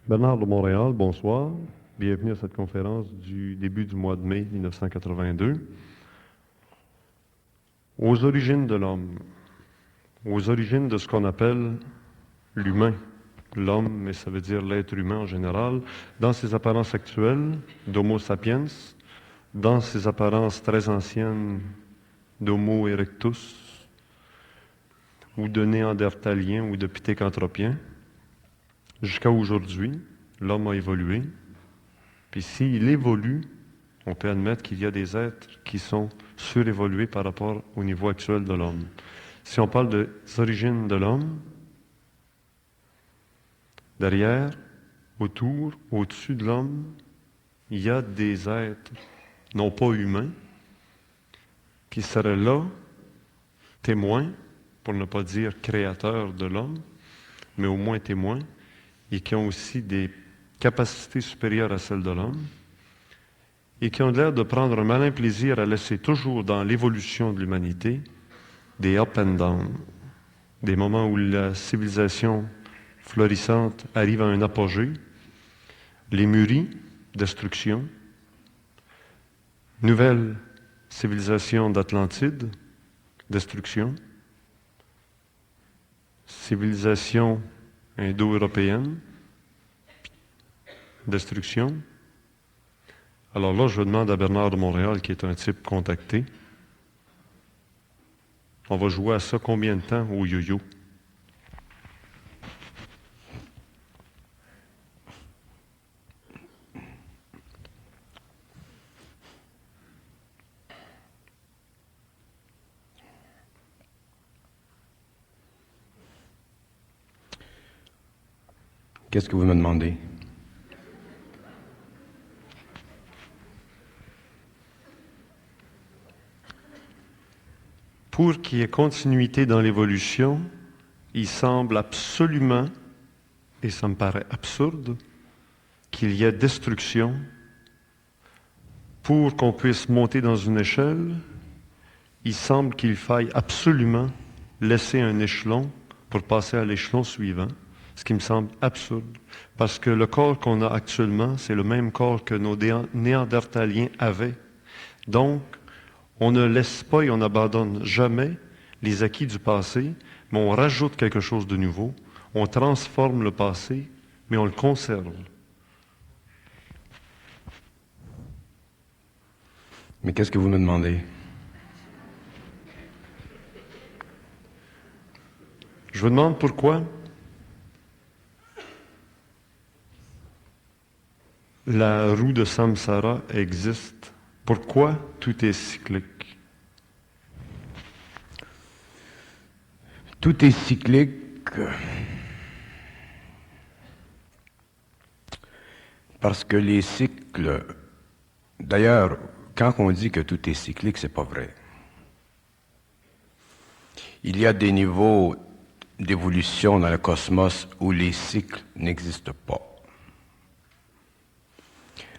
Bernard de Montréal, bonsoir. Bienvenue à cette conférence du début du mois de mai 1982. Aux origines de l'homme, aux origines de ce qu'on appelle l'humain. L'homme, mais ça veut dire l'être humain en général, dans ses apparences actuelles d'Homo sapiens, dans ses apparences très anciennes d'Homo erectus, ou de néandertalien ou de pithécanthropien. Jusqu'à aujourd'hui, l'homme a évolué. Puis s'il évolue, on peut admettre qu'il y a des êtres qui sont surévolués par rapport au niveau actuel de l'homme. Si on parle des origines de l'homme, derrière, autour, au-dessus de l'homme, il y a des êtres non pas humains qui seraient là, témoins, pour ne pas dire créateurs de l'homme, mais au moins témoins, et qui ont aussi des capacités supérieures à celles de l'homme, et qui ont l'air de prendre un malin plaisir à laisser toujours dans l'évolution de l'humanité des up and down, des moments où la civilisation florissante arrive à un apogée, les mûrit, destruction, nouvelle civilisation d'Atlantide, destruction, civilisation indo-européenne, destruction. Alors là, je demande à Bernard de Montréal, qui est un type contacté, on va jouer à ça combien de temps au yo-yo? Qu'est-ce que vous me demandez? Pour qu'il y ait continuité dans l'évolution, il semble absolument, et ça me paraît absurde, qu'il y ait destruction pour qu'on puisse monter dans une échelle. Il semble qu'il faille absolument laisser un échelon pour passer à l'échelon suivant, ce qui me semble absurde, parce que le corps qu'on a actuellement, c'est le même corps que nos néandertaliens avaient. Donc, on ne laisse pas et on n'abandonne jamais les acquis du passé, mais on rajoute quelque chose de nouveau, on transforme le passé, mais on le conserve. Mais qu'est-ce que vous me demandez? Je vous demande pourquoi la roue de Samsara existe. Pourquoi tout est cyclique? Tout est cyclique parce que les cycles... D'ailleurs, quand on dit que tout est cyclique, c'est pas vrai. Il y a des niveaux d'évolution dans le cosmos où les cycles n'existent pas.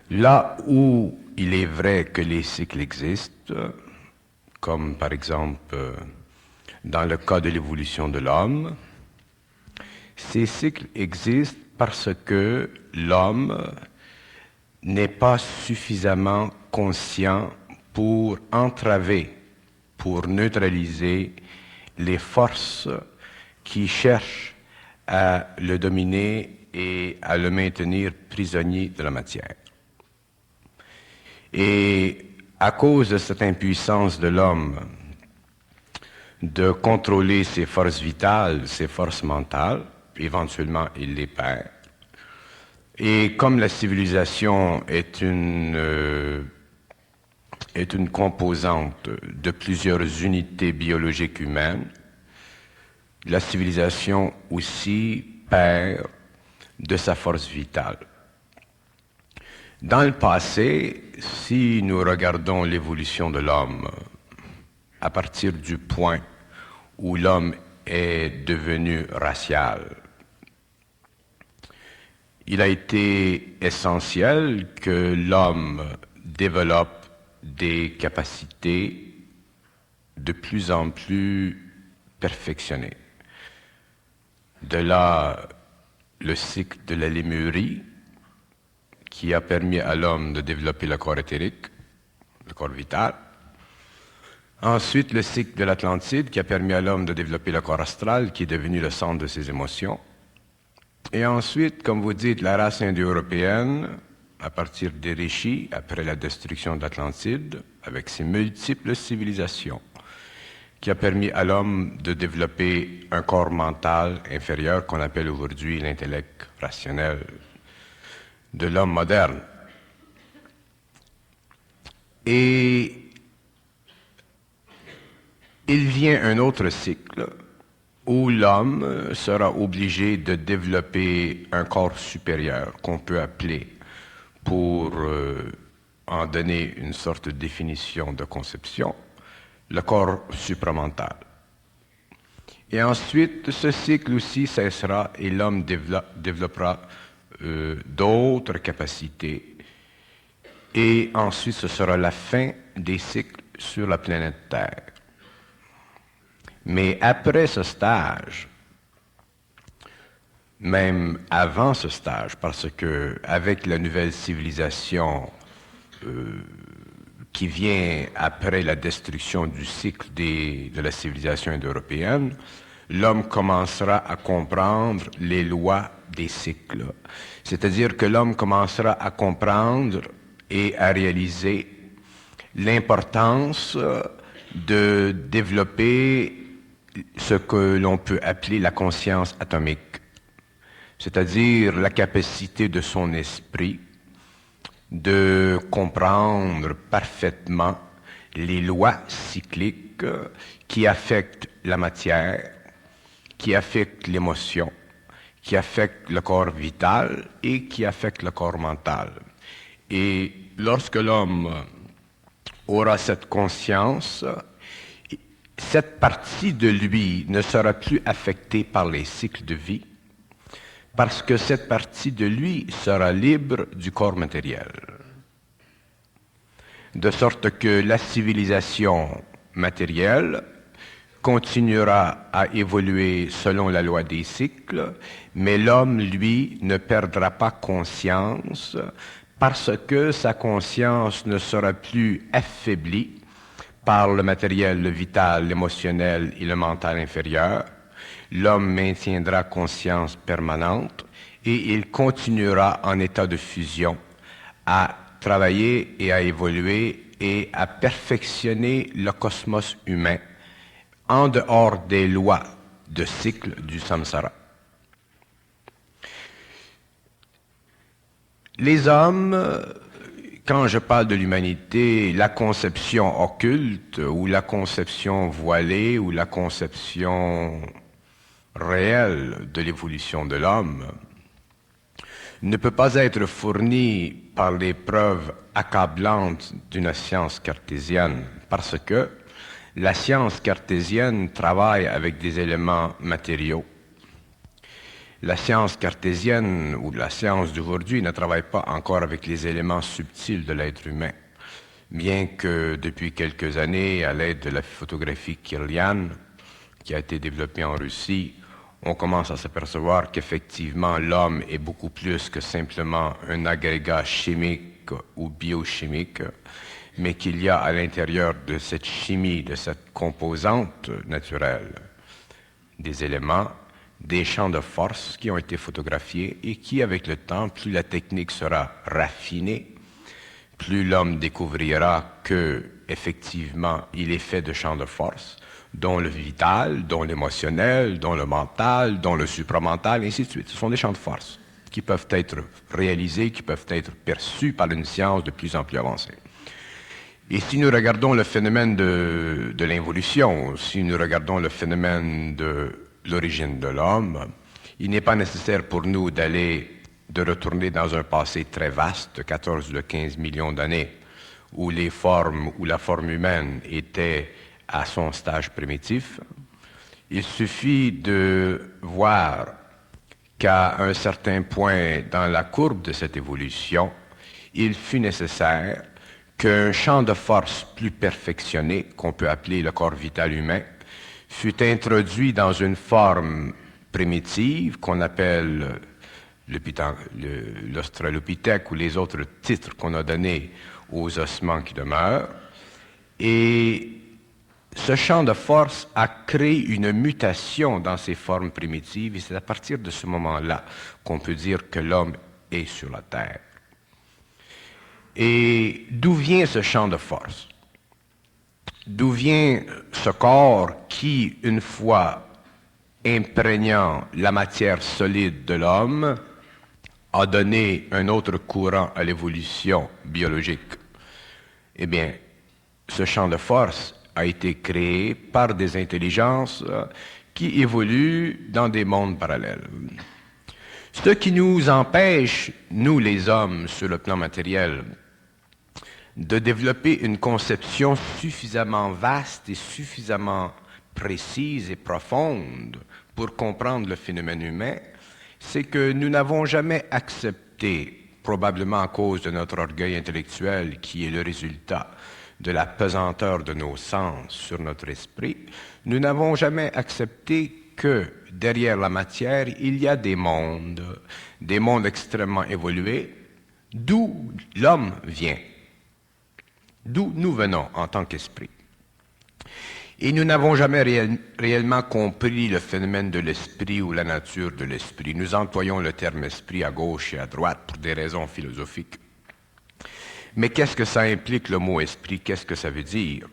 Là où il est vrai que les cycles existent, comme par exemple dans le cas de l'évolution de l'homme, ces cycles existent parce que l'homme n'est pas suffisamment conscient pour entraver, pour neutraliser les forces qui cherchent à le dominer et à le maintenir prisonnier de la matière. Et à cause de cette impuissance de l'homme de contrôler ses forces vitales, ses forces mentales, éventuellement il les perd. Et comme la civilisation est une composante de plusieurs unités biologiques humaines, la civilisation aussi perd de sa force vitale. Dans le passé, si nous regardons l'évolution de l'homme à partir du point où l'homme est devenu racial, il a été essentiel que l'homme développe des capacités de plus en plus perfectionnées. De là le cycle de la lémurie, qui a permis à l'homme de développer le corps éthérique, le corps vital. Ensuite, le cycle de l'Atlantide, qui a permis à l'homme de développer le corps astral, qui est devenu le centre de ses émotions. Et ensuite, comme vous dites, la race indo-européenne, à partir des rishis, après la destruction de l'Atlantide, avec ses multiples civilisations, qui a permis à l'homme de développer un corps mental inférieur qu'on appelle aujourd'hui l'intellect rationnel de l'homme moderne. Et il vient un autre cycle où l'homme sera obligé de développer un corps supérieur qu'on peut appeler, pour en donner une sorte de définition de conception, le corps supramental. Et ensuite, ce cycle aussi cessera et l'homme développera d'autres capacités. Et ensuite, ce sera la fin des cycles sur la planète Terre. Mais après ce stage, même avant ce stage, parce que avec la nouvelle civilisation qui vient après la destruction du cycle de la civilisation indo-européenne, l'homme commencera à comprendre les lois des cycles. C'est-à-dire que l'homme commencera à comprendre et à réaliser l'importance de développer ce que l'on peut appeler la conscience atomique, c'est-à-dire la capacité de son esprit de comprendre parfaitement les lois cycliques qui affectent la matière, qui affectent l'émotion, qui affectent le corps vital et qui affectent le corps mental. Et lorsque l'homme aura cette conscience, cette partie de lui ne sera plus affectée par les cycles de vie, parce que cette partie de lui sera libre du corps matériel. De sorte que la civilisation matérielle continuera à évoluer selon la loi des cycles, mais l'homme, lui, ne perdra pas conscience parce que sa conscience ne sera plus affaiblie par le matériel, le vital, l'émotionnel et le mental inférieur. L'homme maintiendra conscience permanente et il continuera en état de fusion à travailler et à évoluer et à perfectionner le cosmos humain en dehors des lois de cycle du samsara. Les hommes, quand je parle de l'humanité, la conception occulte ou la conception voilée ou la conception réelle de l'évolution de l'homme ne peut pas être fournie par les preuves accablantes d'une science cartésienne, parce que la science cartésienne travaille avec des éléments matériaux. La science cartésienne ou la science d'aujourd'hui ne travaille pas encore avec les éléments subtils de l'être humain, bien que depuis quelques années, à l'aide de la photographie Kirlian, qui a été développée en Russie, on commence à s'apercevoir qu'effectivement l'homme est beaucoup plus que simplement un agrégat chimique ou biochimique, mais qu'il y a à l'intérieur de cette chimie, de cette composante naturelle, des éléments, des champs de force qui ont été photographiés et qui, avec le temps, plus la technique sera raffinée, plus l'homme découvrira que, effectivement, il est fait de champs de force, dont le vital, dont l'émotionnel, dont le mental, dont le supramental, et ainsi de suite. Ce sont des champs de force qui peuvent être réalisés, qui peuvent être perçus par une science de plus en plus avancée. Et si nous regardons le phénomène de l'involution, si nous regardons le phénomène de l'origine de l'homme, il n'est pas nécessaire pour nous de retourner dans un passé très vaste, 14 ou 15 millions d'années, où la forme humaine était à son stage primitif. Il suffit de voir qu'à un certain point dans la courbe de cette évolution, il fut nécessaire qu'un champ de force plus perfectionné, qu'on peut appeler le corps vital humain, fut introduit dans une forme primitive qu'on appelle l'Australopithèque ou les autres titres qu'on a donnés aux ossements qui demeurent. Et ce champ de force a créé une mutation dans ses formes primitives, et c'est à partir de ce moment-là qu'on peut dire que l'homme est sur la Terre. Et d'où vient ce champ de force? D'où vient ce corps qui, une fois imprégnant la matière solide de l'homme, a donné un autre courant à l'évolution biologique? Eh bien, ce champ de force a été créé par des intelligences qui évoluent dans des mondes parallèles. Ce qui nous empêche, nous les hommes, sur le plan matériel, de développer une conception suffisamment vaste et suffisamment précise et profonde pour comprendre le phénomène humain, c'est que nous n'avons jamais accepté, probablement à cause de notre orgueil intellectuel qui est le résultat de la pesanteur de nos sens sur notre esprit, nous n'avons jamais accepté que derrière la matière, il y a des mondes extrêmement évolués, d'où l'homme vient, d'où nous venons en tant qu'esprit. Et nous n'avons jamais réellement compris le phénomène de l'esprit ou la nature de l'esprit. Nous employons le terme esprit à gauche et à droite pour des raisons philosophiques. Mais qu'est-ce que ça implique, le mot esprit? Qu'est-ce que ça veut dire?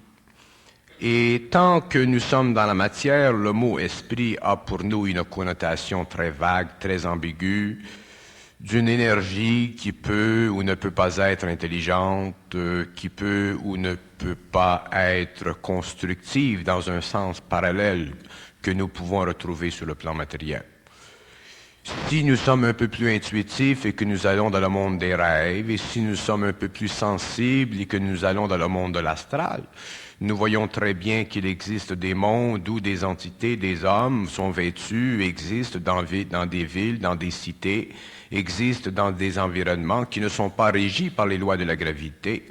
Et tant que nous sommes dans la matière, le mot esprit a pour nous une connotation très vague, très ambiguë, d'une énergie qui peut ou ne peut pas être intelligente, qui peut ou ne peut pas être constructive dans un sens parallèle que nous pouvons retrouver sur le plan matériel. Si nous sommes un peu plus intuitifs et que nous allons dans le monde des rêves, et si nous sommes un peu plus sensibles et que nous allons dans le monde de l'astral, nous voyons très bien qu'il existe des mondes où des entités, des hommes sont vêtus, existent dans des villes, dans des cités, existent dans des environnements qui ne sont pas régis par les lois de la gravité,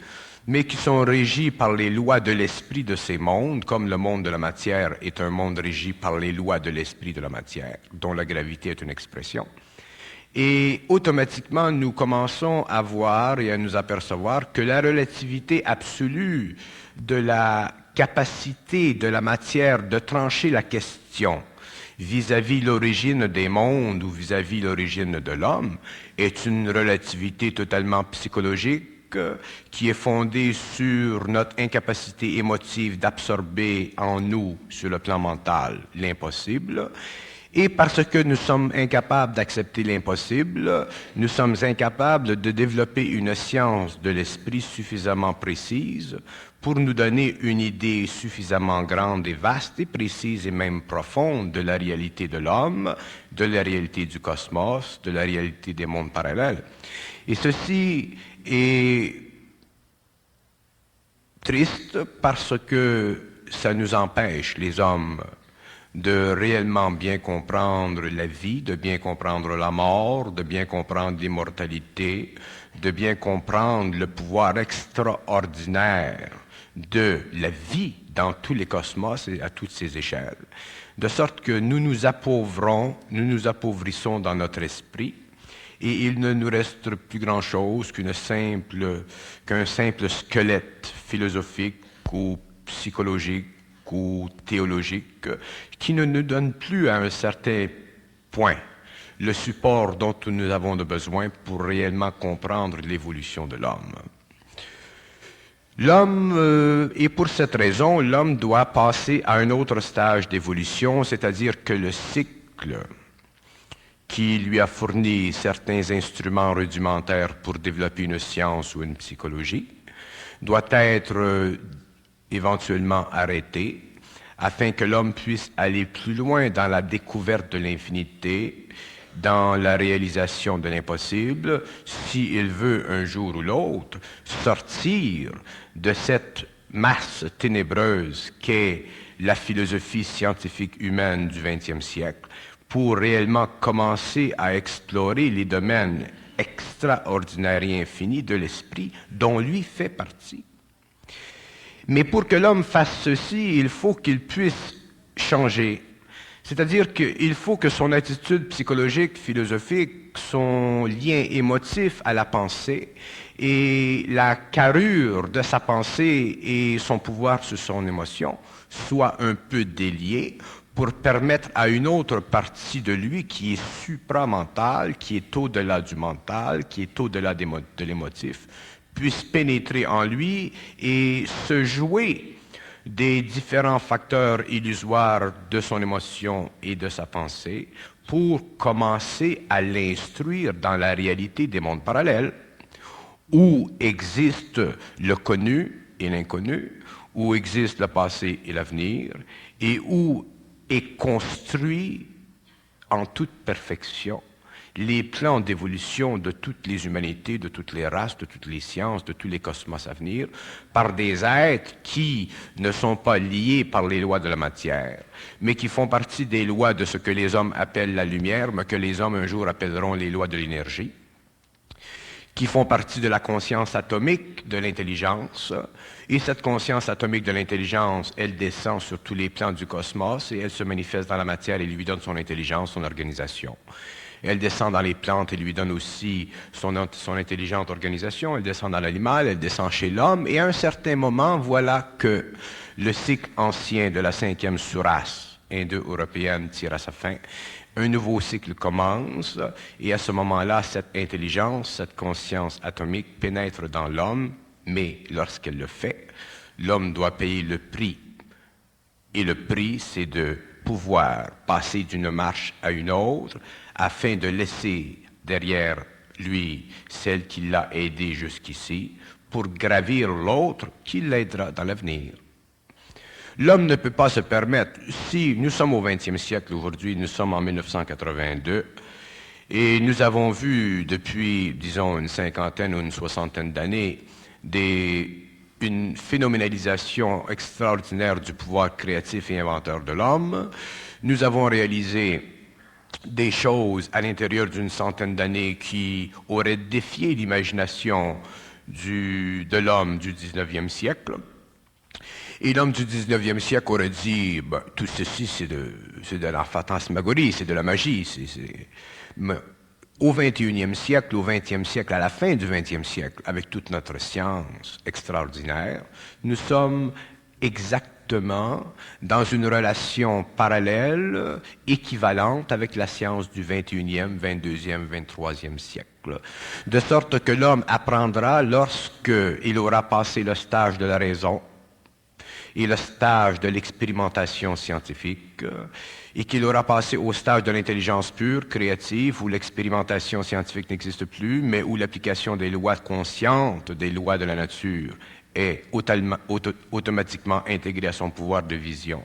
mais qui sont régis par les lois de l'esprit de ces mondes, comme le monde de la matière est un monde régi par les lois de l'esprit de la matière, dont la gravité est une expression. Et automatiquement, nous commençons à voir et à nous apercevoir que la relativité absolue de la capacité de la matière de trancher la question vis-à-vis l'origine des mondes ou vis-à-vis l'origine de l'homme est une relativité totalement psychologique qui est fondée sur notre incapacité émotive d'absorber en nous, sur le plan mental, l'impossible. Et parce que nous sommes incapables d'accepter l'impossible, nous sommes incapables de développer une science de l'esprit suffisamment précise pour nous donner une idée suffisamment grande et vaste et précise et même profonde de la réalité de l'homme, de la réalité du cosmos, de la réalité des mondes parallèles. Et ceci est triste parce que ça nous empêche, les hommes, de réellement bien comprendre la vie, de bien comprendre la mort, de bien comprendre l'immortalité, de bien comprendre le pouvoir extraordinaire de la vie dans tous les cosmos et à toutes ses échelles. De sorte que nous nous appauvrissons dans notre esprit, et il ne nous reste plus grand-chose qu'un simple squelette philosophique ou psychologique ou théologique qui ne nous donne plus à un certain point le support dont nous avons besoin pour réellement comprendre l'évolution de l'homme. Et pour cette raison, l'homme doit passer à un autre stage d'évolution, c'est-à-dire que le cycle qui lui a fourni certains instruments rudimentaires pour développer une science ou une psychologie, doit être éventuellement arrêté, afin que l'homme puisse aller plus loin dans la découverte de l'infinité, dans la réalisation de l'impossible, s'il veut un jour ou l'autre sortir de cette masse ténébreuse qu'est la philosophie scientifique humaine du XXe siècle, pour réellement commencer à explorer les domaines extraordinaires et infinis de l'esprit dont lui fait partie. Mais pour que l'homme fasse ceci, il faut qu'il puisse changer. C'est-à-dire qu'il faut que son attitude psychologique, philosophique, son lien émotif à la pensée et la carrure de sa pensée et son pouvoir sur son émotion soient un peu déliés pour permettre à une autre partie de lui qui est supramentale, qui est au-delà du mental, qui est au-delà de l'émotif, puisse pénétrer en lui et se jouer des différents facteurs illusoires de son émotion et de sa pensée pour commencer à l'instruire dans la réalité des mondes parallèles où existe le connu et l'inconnu, où existe le passé et l'avenir, et où est construit en toute perfection les plans d'évolution de toutes les humanités, de toutes les races, de toutes les sciences, de tous les cosmos à venir, par des êtres qui ne sont pas liés par les lois de la matière, mais qui font partie des lois de ce que les hommes appellent la lumière, mais que les hommes un jour appelleront les lois de l'énergie, qui font partie de la conscience atomique de l'intelligence. Et cette conscience atomique de l'intelligence, elle descend sur tous les plans du cosmos et elle se manifeste dans la matière et lui donne son intelligence, son organisation. Elle descend dans les plantes et lui donne aussi son intelligente organisation. Elle descend dans l'animal, elle descend chez l'homme. Et à un certain moment, voilà que le cycle ancien de la 5e sourate indo-européenne tire à sa fin. Un nouveau cycle commence, et à ce moment-là, cette intelligence, cette conscience atomique pénètre dans l'homme, mais lorsqu'elle le fait, l'homme doit payer le prix. Et le prix, c'est de pouvoir passer d'une marche à une autre, afin de laisser derrière lui celle qui l'a aidé jusqu'ici, pour gravir l'autre qui l'aidera dans l'avenir. L'homme ne peut pas se permettre, si nous sommes au XXe siècle aujourd'hui, nous sommes en 1982, et nous avons vu depuis, disons, une cinquantaine ou une soixantaine d'années, une phénoménalisation extraordinaire du pouvoir créatif et inventeur de l'homme. Nous avons réalisé des choses à l'intérieur d'une centaine d'années qui auraient défié l'imagination de l'homme du 19e siècle. Et l'homme du 19e siècle aurait dit, ben, tout ceci c'est de la fantasmagorie, c'est de la magie. Mais au 21e siècle, au 20e siècle, à la fin du 20e siècle, avec toute notre science extraordinaire, nous sommes exactement dans une relation parallèle, équivalente avec la science du 21e, 22e, 23e siècle. De sorte que l'homme apprendra lorsqu'il aura passé le stage de la raison, et le stage de l'expérimentation scientifique, et qu'il aura passé au stage de l'intelligence pure, créative, où l'expérimentation scientifique n'existe plus, mais où l'application des lois conscientes, des lois de la nature, est automatiquement intégrée à son pouvoir de vision.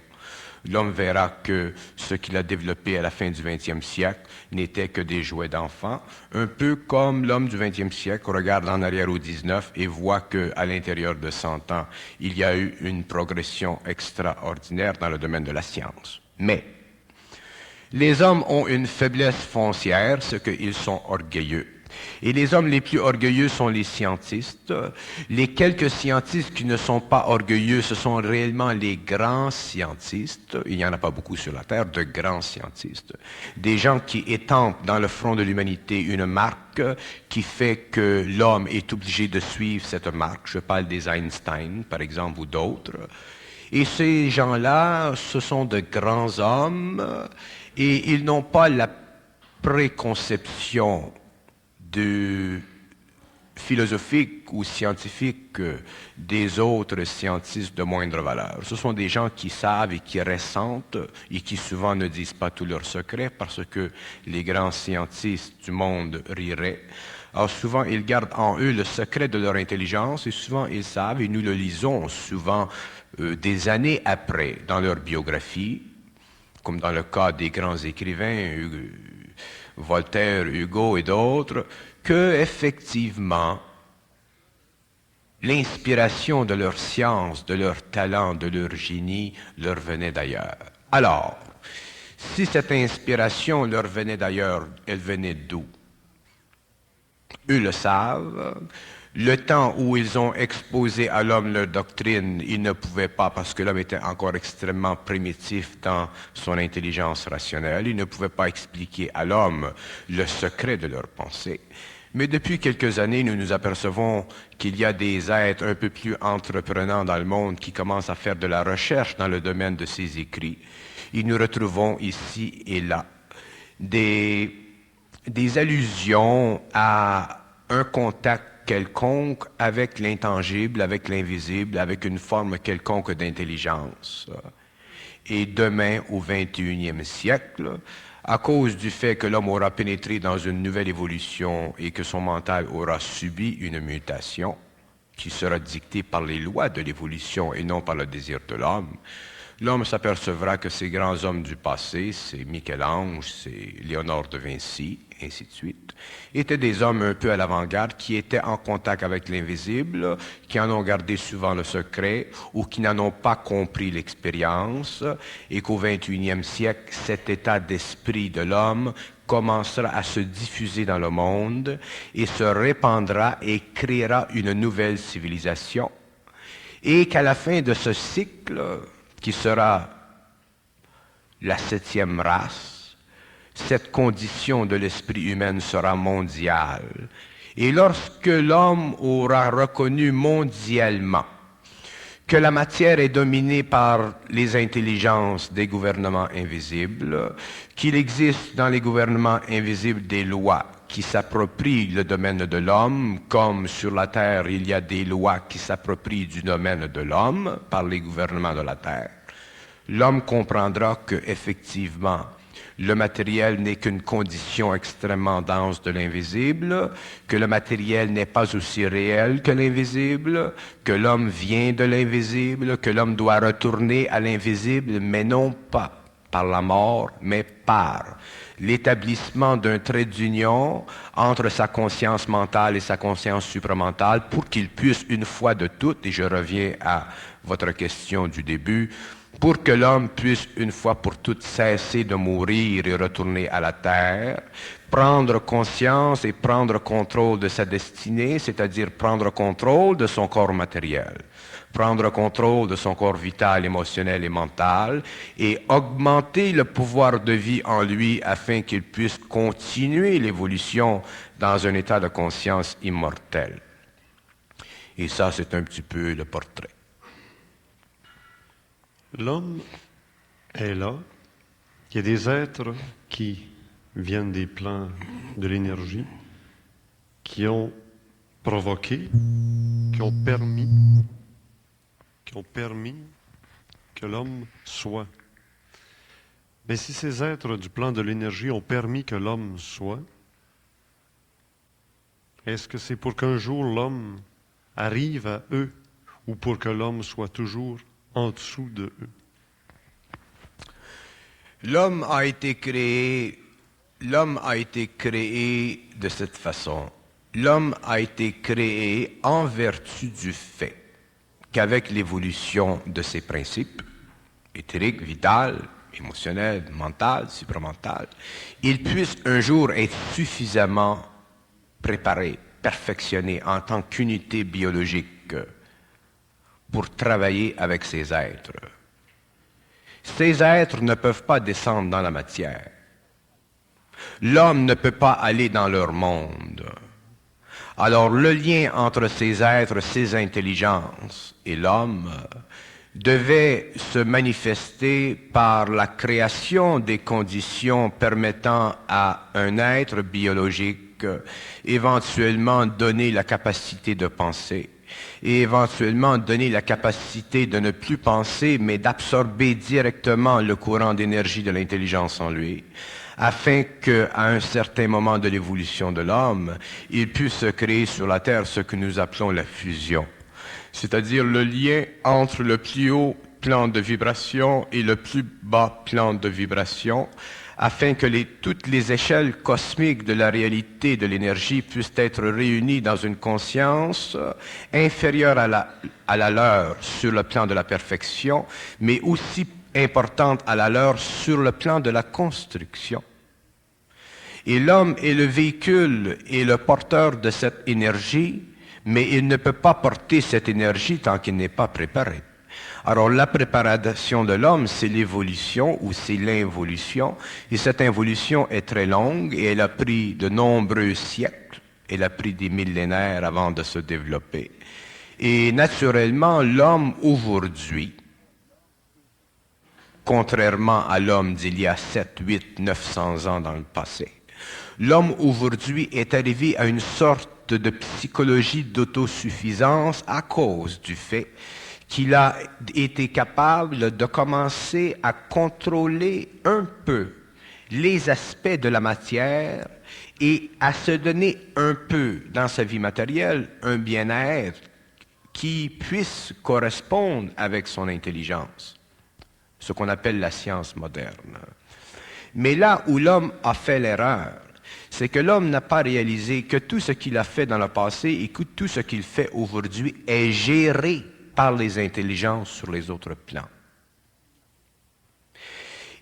L'homme verra que ce qu'il a développé à la fin du XXe siècle n'était que des jouets d'enfants, un peu comme l'homme du XXe siècle regarde en arrière au 19 et voit qu'à l'intérieur de 100 ans, il y a eu une progression extraordinaire dans le domaine de la science. Mais les hommes ont une faiblesse foncière, c'est qu'ils sont orgueilleux. Et les hommes les plus orgueilleux sont les scientistes. Les quelques scientistes qui ne sont pas orgueilleux, ce sont réellement les grands scientistes. Il n'y en a pas beaucoup sur la Terre, de grands scientistes. Des gens qui étampent dans le front de l'humanité une marque qui fait que l'homme est obligé de suivre cette marque. Je parle des Einstein, par exemple, ou d'autres. Et ces gens-là, ce sont de grands hommes et ils n'ont pas la préconception philosophique ou scientifique des autres scientistes de moindre valeur. Ce sont des gens qui savent et qui ressentent et qui souvent ne disent pas tous leurs secrets parce que les grands scientistes du monde riraient. Alors souvent, ils gardent en eux le secret de leur intelligence et souvent ils savent, et nous le lisons souvent des années après dans leur biographie, comme dans le cas des grands écrivains, Voltaire, Hugo et d'autres, que effectivement l'inspiration de leur science, de leur talent, de leur génie leur venait d'ailleurs. Alors, si cette inspiration leur venait d'ailleurs, elle venait d'où? Eux le savent. Le temps où ils ont exposé à l'homme leur doctrine, ils ne pouvaient pas, parce que l'homme était encore extrêmement primitif dans son intelligence rationnelle, ils ne pouvaient pas expliquer à l'homme le secret de leur pensée. Mais depuis quelques années, nous nous apercevons qu'il y a des êtres un peu plus entreprenants dans le monde qui commencent à faire de la recherche dans le domaine de ces écrits. Et nous retrouvons ici et là des allusions à un contact quelconque avec l'intangible, avec l'invisible, avec une forme quelconque d'intelligence. Et demain, au 21e siècle, à cause du fait que l'homme aura pénétré dans une nouvelle évolution et que son mental aura subi une mutation qui sera dictée par les lois de l'évolution et non par le désir de l'homme s'apercevra que ces grands hommes du passé, c'est Michel-Ange, c'est Léonard de Vinci, ainsi de suite, étaient des hommes un peu à l'avant-garde qui étaient en contact avec l'invisible, qui en ont gardé souvent le secret ou qui n'en ont pas compris l'expérience et qu'au 21e siècle, cet état d'esprit de l'homme commencera à se diffuser dans le monde et se répandra et créera une nouvelle civilisation et qu'à la fin de ce cycle, qui sera la 7e race, cette condition de l'esprit humain sera mondiale. Et lorsque l'homme aura reconnu mondialement que la matière est dominée par les intelligences des gouvernements invisibles, qu'il existe dans les gouvernements invisibles des lois qui s'approprient le domaine de l'homme, comme sur la Terre il y a des lois qui s'approprient du domaine de l'homme par les gouvernements de la Terre, l'homme comprendra que effectivement le matériel n'est qu'une condition extrêmement dense de l'invisible, que le matériel n'est pas aussi réel que l'invisible, que l'homme vient de l'invisible, que l'homme doit retourner à l'invisible, mais non pas par la mort, mais par l'établissement d'un trait d'union entre sa conscience mentale et sa conscience supramentale pour qu'il puisse une fois de toutes, et je reviens à votre question du début, pour que l'homme puisse une fois pour toutes cesser de mourir et retourner à la terre, prendre conscience et prendre contrôle de sa destinée, c'est-à-dire prendre contrôle de son corps matériel, prendre contrôle de son corps vital, émotionnel et mental, et augmenter le pouvoir de vie en lui afin qu'il puisse continuer l'évolution dans un état de conscience immortel. Et ça, c'est un petit peu le portrait. L'homme est là. Il y a des êtres qui viennent des plans de l'énergie, qui ont provoqué, qui ont permis que l'homme soit. Mais si ces êtres du plan de l'énergie ont permis que l'homme soit, est-ce que c'est pour qu'un jour l'homme arrive à eux ou pour que l'homme soit toujours en dessous de eux? L'homme a été créé de cette façon. L'homme a été créé en vertu du fait qu'avec l'évolution de ses principes, éthériques, vitales, émotionnels, mentaux, supramental, il puisse un jour être suffisamment préparé, perfectionné en tant qu'unité biologique pour travailler avec ces êtres. Ces êtres ne peuvent pas descendre dans la matière. L'homme ne peut pas aller dans leur monde. Alors le lien entre ces êtres, ces intelligences et l'homme devait se manifester par la création des conditions permettant à un être biologique éventuellement donner la capacité de penser et éventuellement donner la capacité de ne plus penser mais d'absorber directement le courant d'énergie de l'intelligence en lui, afin qu'à un certain moment de l'évolution de l'homme, il puisse créer sur la Terre ce que nous appelons la fusion, c'est-à-dire le lien entre le plus haut plan de vibration et le plus bas plan de vibration, afin que toutes les échelles cosmiques de la réalité de l'énergie puissent être réunies dans une conscience inférieure à la leur sur le plan de la perfection, mais aussi importante à la leur sur le plan de la construction. Et l'homme est le véhicule et le porteur de cette énergie, mais il ne peut pas porter cette énergie tant qu'il n'est pas préparé. Alors la préparation de l'homme, c'est l'évolution ou c'est l'involution, et cette involution est très longue et elle a pris de nombreux siècles, elle a pris des millénaires avant de se développer. Et naturellement, l'homme aujourd'hui, contrairement à l'homme d'il y a 7, 8, 900 ans dans le passé, l'homme aujourd'hui est arrivé à une sorte de psychologie d'autosuffisance à cause du fait qu'il a été capable de commencer à contrôler un peu les aspects de la matière et à se donner un peu dans sa vie matérielle un bien-être qui puisse correspondre avec son intelligence, ce qu'on appelle la science moderne. Mais là où l'homme a fait l'erreur, c'est que l'homme n'a pas réalisé que tout ce qu'il a fait dans le passé et que tout ce qu'il fait aujourd'hui est géré par les intelligences sur les autres plans.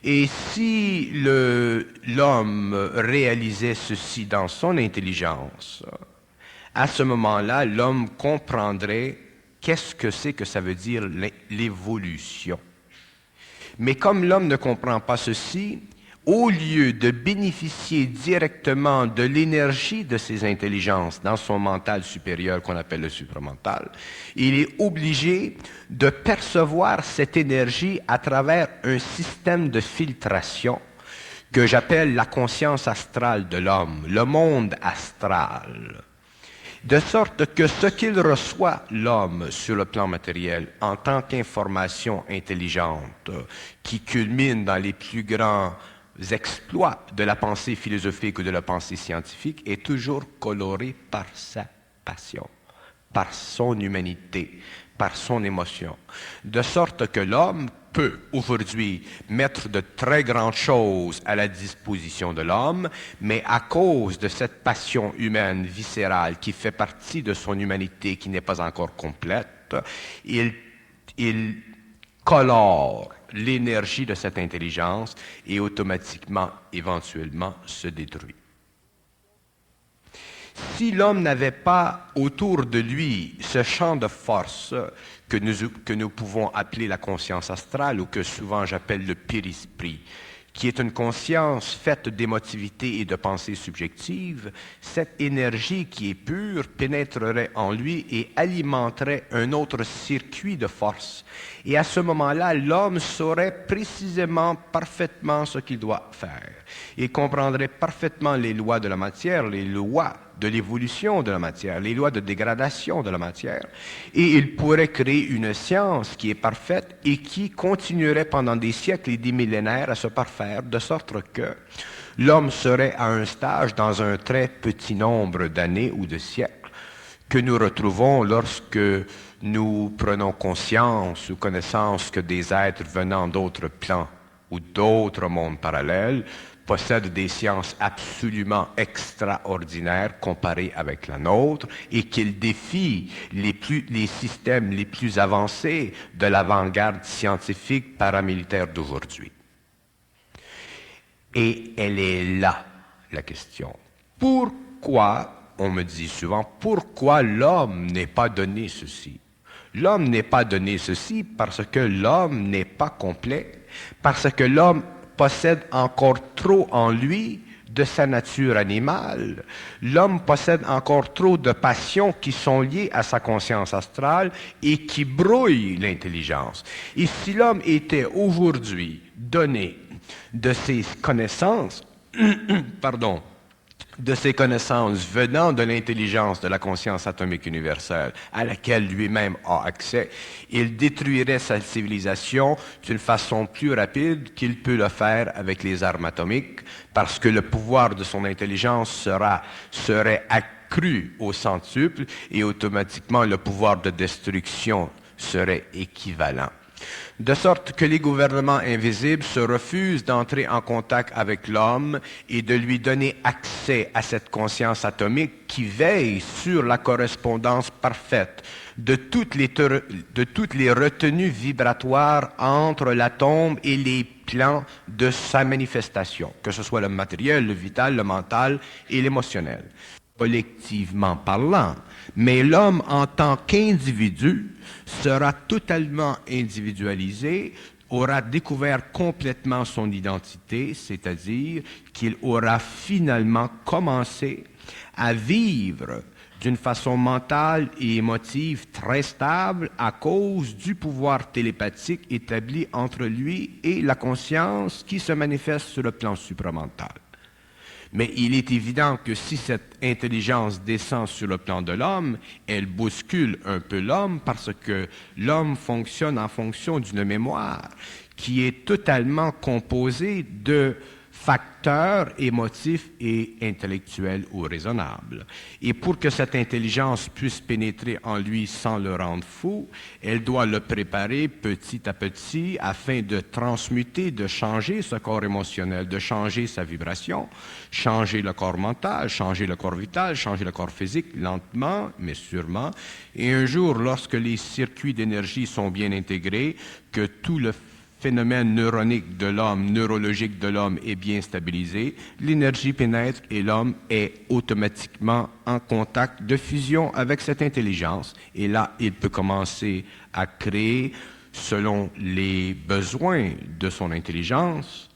Et si l'homme réalisait ceci dans son intelligence, à ce moment-là, l'homme comprendrait qu'est-ce que c'est que ça veut dire l'évolution. Mais comme l'homme ne comprend pas ceci, au lieu de bénéficier directement de l'énergie de ses intelligences dans son mental supérieur qu'on appelle le supramental, il est obligé de percevoir cette énergie à travers un système de filtration que j'appelle la conscience astrale de l'homme, le monde astral. De sorte que ce qu'il reçoit, l'homme, sur le plan matériel, en tant qu'information intelligente, qui culmine dans les plus grands exploits de la pensée philosophique ou de la pensée scientifique, est toujours coloré par sa passion, par son humanité, par son émotion. De sorte que l'homme peut aujourd'hui mettre de très grandes choses à la disposition de l'homme, mais à cause de cette passion humaine viscérale qui fait partie de son humanité qui n'est pas encore complète, il colore l'énergie de cette intelligence et automatiquement, éventuellement, se détruit. Si l'homme n'avait pas autour de lui ce champ de force que nous pouvons appeler la conscience astrale ou que souvent j'appelle le périsprit, qui est une conscience faite d'émotivité et de pensée subjective, cette énergie qui est pure pénétrerait en lui et alimenterait un autre circuit de force. Et à ce moment-là, l'homme saurait précisément, parfaitement ce qu'il doit faire. Il comprendrait parfaitement les lois de la matière, les lois de l'évolution de la matière, les lois de dégradation de la matière, et il pourrait créer une science qui est parfaite et qui continuerait pendant des siècles et des millénaires à se parfaire, de sorte que l'homme serait à un stage dans un très petit nombre d'années ou de siècles que nous retrouvons lorsque nous prenons conscience ou connaissance que des êtres venant d'autres plans ou d'autres mondes parallèles possèdent des sciences absolument extraordinaires comparées avec la nôtre et qu'ils défient les systèmes les plus avancés de l'avant-garde scientifique paramilitaire d'aujourd'hui. Et elle est là, la question. Pourquoi, on me dit souvent, pourquoi l'homme n'est pas donné ceci? L'homme n'est pas donné ceci parce que l'homme n'est pas complet, parce que l'homme possède encore trop en lui de sa nature animale. L'homme possède encore trop de passions qui sont liées à sa conscience astrale et qui brouillent l'intelligence. Et si l'homme était aujourd'hui donné de ses connaissances, de ses connaissances venant de l'intelligence de la conscience atomique universelle à laquelle lui-même a accès, il détruirait sa civilisation d'une façon plus rapide qu'il peut le faire avec les armes atomiques parce que le pouvoir de son intelligence serait accru au centuple et automatiquement le pouvoir de destruction serait équivalent. De sorte que les gouvernements invisibles se refusent d'entrer en contact avec l'homme et de lui donner accès à cette conscience atomique qui veille sur la correspondance parfaite de toutes les retenues vibratoires entre l'atome et les plans de sa manifestation, que ce soit le matériel, le vital, le mental et l'émotionnel. collectivement parlant, mais l'homme en tant qu'individu sera totalement individualisé, aura découvert complètement son identité, c'est-à-dire qu'il aura finalement commencé à vivre d'une façon mentale et émotive très stable à cause du pouvoir télépathique établi entre lui et la conscience qui se manifeste sur le plan supramental. Mais il est évident que si cette intelligence descend sur le plan de l'homme, elle bouscule un peu l'homme parce que l'homme fonctionne en fonction d'une mémoire qui est totalement composée de facteurs émotifs et intellectuels ou raisonnables. Et pour que cette intelligence puisse pénétrer en lui sans le rendre fou, elle doit le préparer petit à petit afin de transmuter, de changer ce corps émotionnel, de changer sa vibration, changer le corps mental, changer le corps vital, changer le corps physique, lentement mais sûrement. Et un jour, lorsque les circuits d'énergie sont bien intégrés, que tout le phénomène neuronique de l'homme, neurologique de l'homme est bien stabilisé, l'énergie pénètre et l'homme est automatiquement en contact de fusion avec cette intelligence. Et là, il peut commencer à créer, selon les besoins de son intelligence,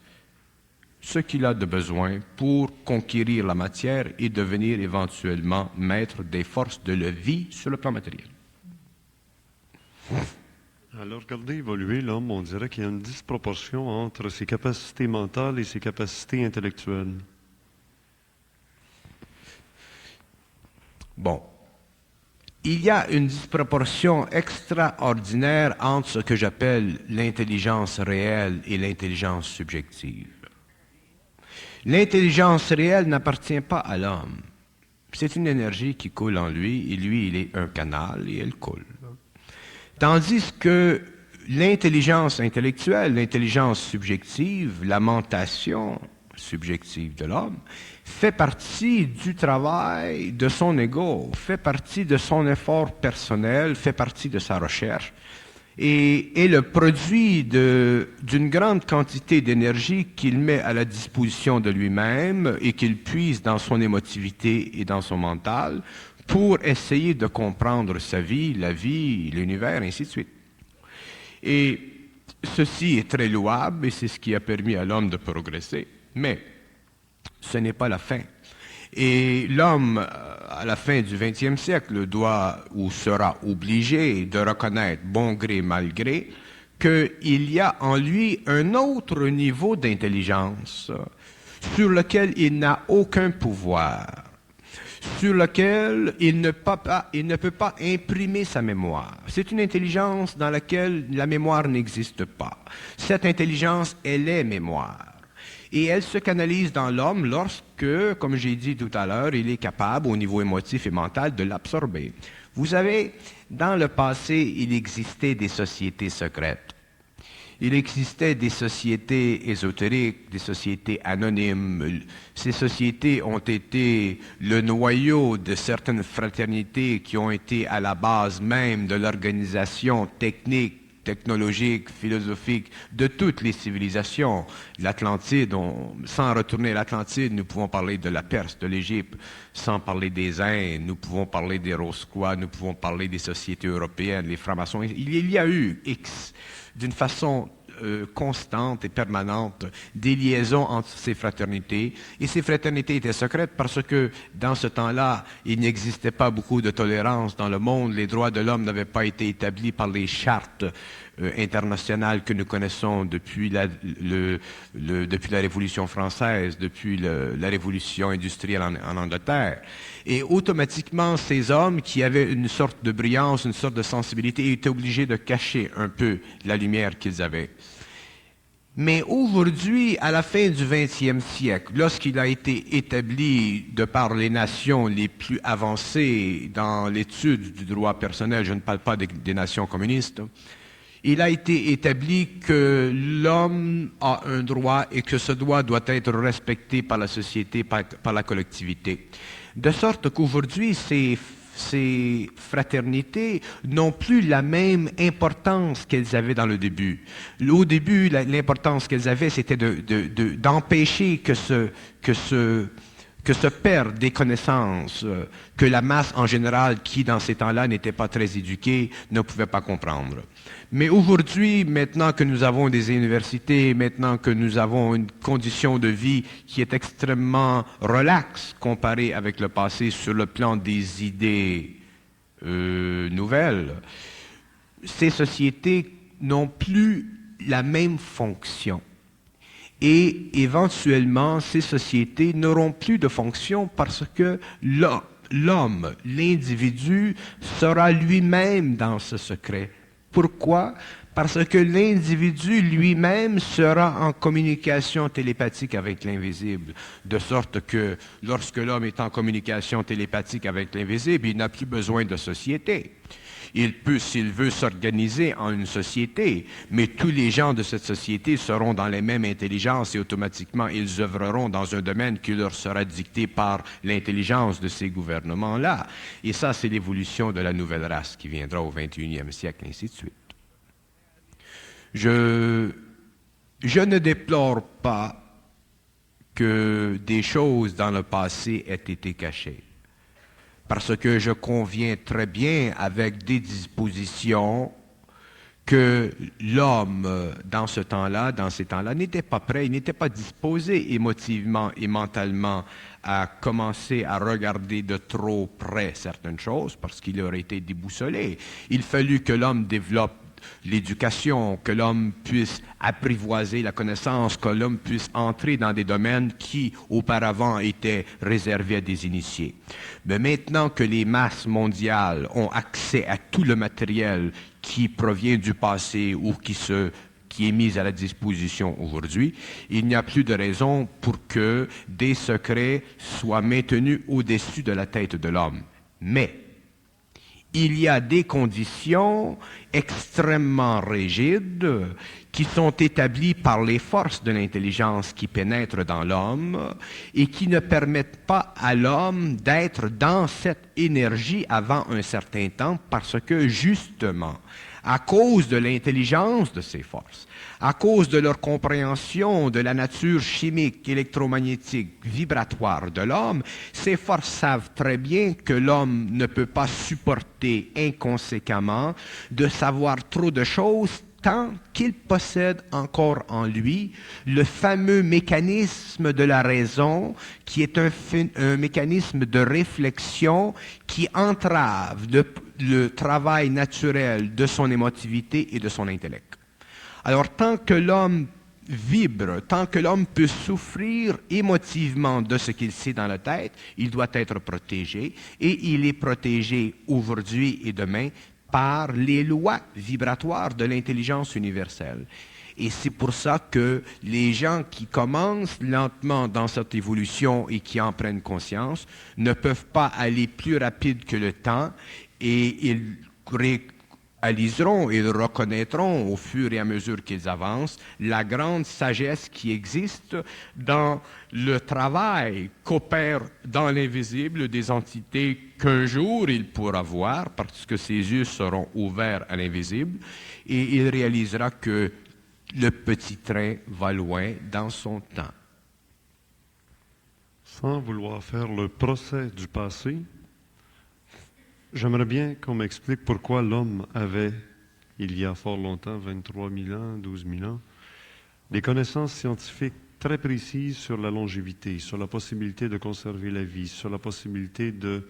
ce qu'il a de besoin pour conquérir la matière et devenir éventuellement maître des forces de la vie sur le plan matériel. Alors, regardez évoluer l'homme, on dirait qu'il y a une disproportion entre ses capacités mentales et ses capacités intellectuelles. Bon. Il y a une disproportion extraordinaire entre ce que j'appelle l'intelligence réelle et l'intelligence subjective. L'intelligence réelle n'appartient pas à l'homme. C'est une énergie qui coule en lui, et lui, il est un canal, et elle coule. Tandis que l'intelligence intellectuelle, l'intelligence subjective, la mentation subjective de l'homme, fait partie du travail de son ego, fait partie de son effort personnel, fait partie de sa recherche, et est le produit d'une grande quantité d'énergie qu'il met à la disposition de lui-même et qu'il puise dans son émotivité et dans son mental, pour essayer de comprendre sa vie, la vie, l'univers, ainsi de suite. Et ceci est très louable et c'est ce qui a permis à l'homme de progresser. Mais ce n'est pas la fin. Et l'homme, à la fin du XXe siècle, doit ou sera obligé de reconnaître, bon gré, mal gré, qu'il y a en lui un autre niveau d'intelligence sur lequel il n'a aucun pouvoir, sur lequel il ne peut pas imprimer sa mémoire. C'est une intelligence dans laquelle la mémoire n'existe pas. Cette intelligence, elle est mémoire. Et elle se canalise dans l'homme lorsque, comme j'ai dit tout à l'heure, il est capable, au niveau émotif et mental, de l'absorber. Vous savez, dans le passé, il existait des sociétés secrètes. Il existait des sociétés ésotériques, des sociétés anonymes. Ces sociétés ont été le noyau de certaines fraternités qui ont été à la base même de l'organisation technique, technologique, philosophique de toutes les civilisations. L'Atlantide, sans retourner à l'Atlantide, nous pouvons parler de la Perse, de l'Égypte, sans parler des Indes, nous pouvons parler des Rosquois, nous pouvons parler des sociétés européennes, les francs-maçons. Il y a eu d'une façon constante et permanente des liaisons entre ces fraternités. Et ces fraternités étaient secrètes parce que dans ce temps-là, il n'existait pas beaucoup de tolérance dans le monde. Les droits de l'homme n'avaient pas été établis par les chartes internationales que nous connaissons depuis depuis la Révolution française, depuis la Révolution industrielle en Angleterre. Et automatiquement, ces hommes qui avaient une sorte de brillance, une sorte de sensibilité, étaient obligés de cacher un peu la lumière qu'ils avaient. Mais aujourd'hui, à la fin du XXe siècle, lorsqu'il a été établi de par les nations les plus avancées dans l'étude du droit personnel, je ne parle pas des nations communistes, il a été établi que l'homme a un droit et que ce droit doit être respecté par la société, par la collectivité. De sorte qu'aujourd'hui, ces fraternités n'ont plus la même importance qu'elles avaient dans le début. Au début, l'importance qu'elles avaient, c'était d'empêcher que ce que se perdent des connaissances que la masse en général, qui dans ces temps-là n'était pas très éduquée, ne pouvait pas comprendre. Mais aujourd'hui, maintenant que nous avons des universités, maintenant que nous avons une condition de vie qui est extrêmement relaxe comparée avec le passé sur le plan des idées nouvelles, ces sociétés n'ont plus la même fonction. Et éventuellement, ces sociétés n'auront plus de fonction parce que l'homme, l'individu, sera lui-même dans ce secret. Pourquoi? Parce que l'individu lui-même sera en communication télépathique avec l'invisible, de sorte que lorsque l'homme est en communication télépathique avec l'invisible, il n'a plus besoin de société. Il peut, s'il veut, s'organiser en une société, mais tous les gens de cette société seront dans les mêmes intelligences et automatiquement ils œuvreront dans un domaine qui leur sera dicté par l'intelligence de ces gouvernements-là. Et ça, c'est l'évolution de la nouvelle race qui viendra au 21e siècle, ainsi de suite. Je ne déplore pas que des choses dans le passé aient été cachées, parce que je conviens très bien avec des dispositions que l'homme, dans ces temps-là, n'était pas prêt, il n'était pas disposé émotivement et mentalement à commencer à regarder de trop près certaines choses, parce qu'il aurait été déboussolé. Il fallut que l'homme développe l'éducation, que l'homme puisse apprivoiser la connaissance, que l'homme puisse entrer dans des domaines qui, auparavant, étaient réservés à des initiés. Mais maintenant que les masses mondiales ont accès à tout le matériel qui provient du passé ou qui est mis à la disposition aujourd'hui, il n'y a plus de raison pour que des secrets soient maintenus au-dessus de la tête de l'homme. Mais il y a des conditions extrêmement rigides qui sont établies par les forces de l'intelligence qui pénètrent dans l'homme et qui ne permettent pas à l'homme d'être dans cette énergie avant un certain temps parce que, justement, à cause de l'intelligence de ces forces, à cause de leur compréhension de la nature chimique, électromagnétique, vibratoire de l'homme, ces forces savent très bien que l'homme ne peut pas supporter inconséquemment de savoir trop de choses tant qu'il possède encore en lui le fameux mécanisme de la raison, qui est un mécanisme de réflexion qui entrave le travail naturel de son émotivité et de son intellect. Alors, tant que l'homme vibre, tant que l'homme peut souffrir émotivement de ce qu'il sait dans la tête, il doit être protégé, et il est protégé aujourd'hui et demain par les lois vibratoires de l'intelligence universelle. Et c'est pour ça que les gens qui commencent lentement dans cette évolution et qui en prennent conscience ne peuvent pas aller plus rapide que le temps, et ils réaliseront, ils reconnaîtront au fur et à mesure qu'ils avancent la grande sagesse qui existe dans le travail qu'opèrent dans l'invisible des entités qu'un jour il pourra voir parce que ses yeux seront ouverts à l'invisible, et il réalisera que le petit train va loin dans son temps. Sans vouloir faire le procès du passé, j'aimerais bien qu'on m'explique pourquoi l'homme avait, il y a fort longtemps, 23 000 ans, 12 000 ans, des connaissances scientifiques très précises sur la longévité, sur la possibilité de conserver la vie, sur la possibilité de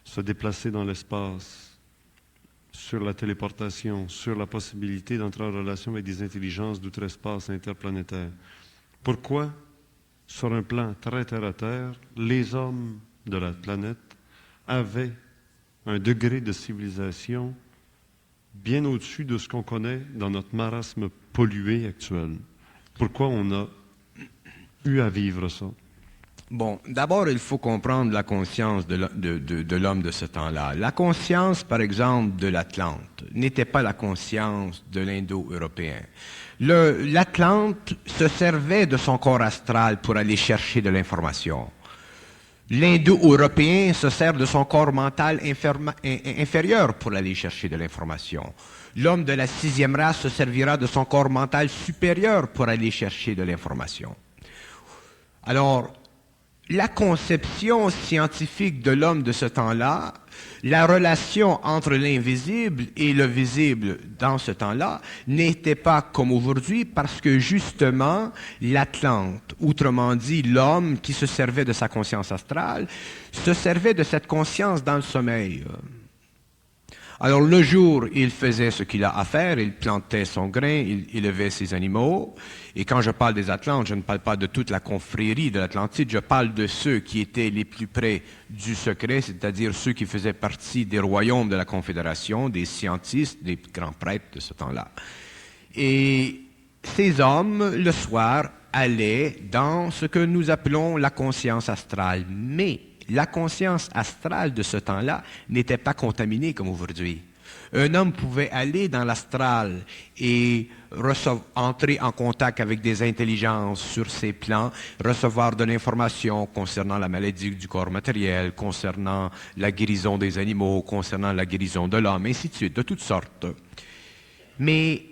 se déplacer dans l'espace, sur la téléportation, sur la possibilité d'entrer en relation avec des intelligences d'outre-espace interplanétaires. Pourquoi, sur un plan très terre-à-terre, les hommes de la planète avaient un degré de civilisation bien au-dessus de ce qu'on connaît dans notre marasme pollué actuel? Pourquoi on a eu à vivre ça? Bon, d'abord, il faut comprendre la conscience de l'homme de ce temps-là. La conscience, par exemple, de l'Atlante n'était pas la conscience de l'Indo-Européen. L'Atlante se servait de son corps astral pour aller chercher de l'information. L'Indo-Européen se sert de son corps mental inférieur pour aller chercher de l'information. L'homme de la 6e race se servira de son corps mental supérieur pour aller chercher de l'information. Alors, la conception scientifique de l'homme de ce temps-là, la relation entre l'invisible et le visible dans ce temps-là n'était pas comme aujourd'hui parce que justement l'Atlante, autrement dit l'homme qui se servait de sa conscience astrale, se servait de cette conscience dans le sommeil. Alors le jour, il faisait ce qu'il a à faire, il plantait son grain, il élevait ses animaux. Et quand je parle des Atlantes, je ne parle pas de toute la confrérie de l'Atlantide, je parle de ceux qui étaient les plus près du secret, c'est-à-dire ceux qui faisaient partie des royaumes de la Confédération, des scientistes, des grands prêtres de ce temps-là. Et ces hommes, le soir, allaient dans ce que nous appelons la conscience astrale. Mais la conscience astrale de ce temps-là n'était pas contaminée comme aujourd'hui. Un homme pouvait aller dans l'astral et entrer en contact avec des intelligences sur ces plans, recevoir de l'information concernant la maladie du corps matériel, concernant la guérison des animaux, concernant la guérison de l'homme, ainsi de suite, de toutes sortes. Mais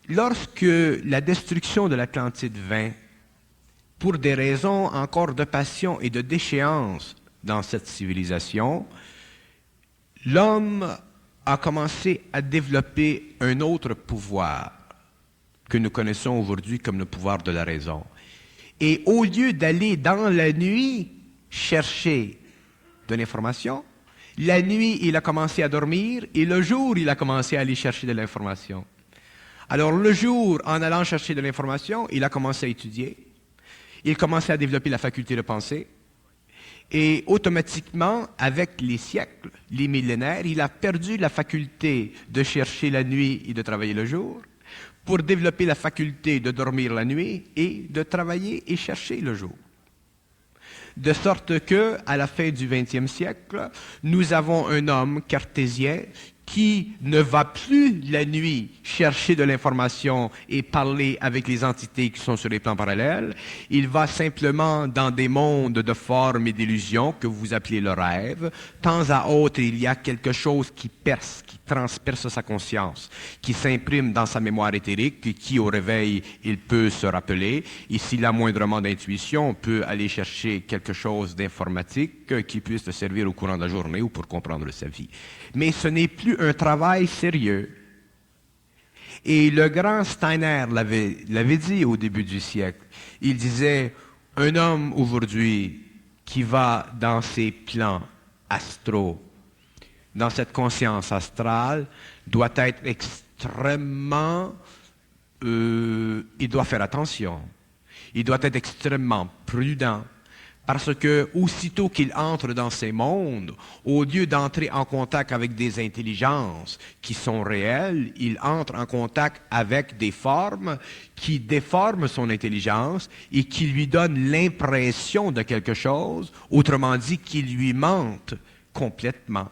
lorsque la destruction de l'Atlantide vint, pour des raisons encore de passion et de déchéance dans cette civilisation, l'homme a commencé à développer un autre pouvoir que nous connaissons aujourd'hui comme le pouvoir de la raison. Et au lieu d'aller dans la nuit chercher de l'information, la nuit, il a commencé à dormir et le jour, il a commencé à aller chercher de l'information. Alors le jour, en allant chercher de l'information, il a commencé à étudier. Il commençait à développer la faculté de penser. Et automatiquement, avec les siècles, les millénaires, il a perdu la faculté de chercher la nuit et de travailler le jour pour développer la faculté de dormir la nuit et de travailler et chercher le jour. De sorte que, à la fin du XXe siècle, nous avons un homme cartésien qui ne va plus la nuit chercher de l'information et parler avec les entités qui sont sur les plans parallèles. Il va simplement dans des mondes de formes et d'illusions que vous appelez le rêve. Temps à autre, il y a quelque chose qui perce, qui transperce sa conscience, qui s'imprime dans sa mémoire éthérique et qui, au réveil, il peut se rappeler. Et s'il a moindrement d'intuition, on peut aller chercher quelque chose d'informatique qui puisse te servir au courant de la journée ou pour comprendre sa vie. Mais ce n'est plus un travail sérieux. Et le grand Steiner l'avait dit au début du siècle. Il disait, un homme aujourd'hui qui va dans ces plans astraux, dans cette conscience astrale, doit être extrêmement... il doit faire attention. Il doit être extrêmement prudent. Parce que aussitôt qu'il entre dans ces mondes, au lieu d'entrer en contact avec des intelligences qui sont réelles, il entre en contact avec des formes qui déforment son intelligence et qui lui donnent l'impression de quelque chose, autrement dit, qui lui mentent complètement.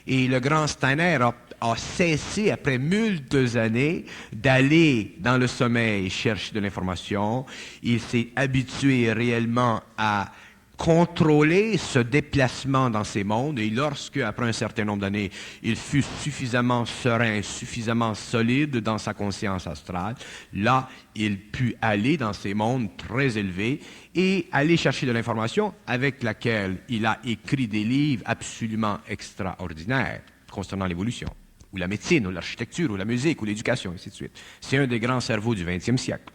Et le grand Steiner a cessé, après multiples années, d'aller dans le sommeil chercher de l'information. Il s'est habitué réellement à contrôler ce déplacement dans ces mondes, et lorsque, après un certain nombre d'années, il fut suffisamment serein, suffisamment solide dans sa conscience astrale, là, il put aller dans ces mondes très élevés et aller chercher de l'information avec laquelle il a écrit des livres absolument extraordinaires concernant l'évolution, ou la médecine, ou l'architecture, ou la musique, ou l'éducation, et ainsi de suite. C'est un des grands cerveaux du XXe siècle.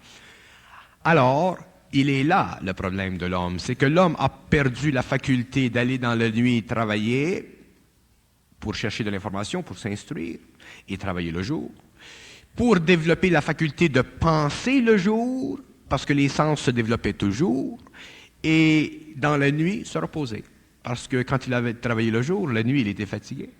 Alors, il est là le problème de l'homme, c'est que l'homme a perdu la faculté d'aller dans la nuit travailler pour chercher de l'information, pour s'instruire et travailler le jour, pour développer la faculté de penser le jour, parce que les sens se développaient toujours, et dans la nuit se reposer, parce que quand il avait travaillé le jour, la nuit il était fatigué.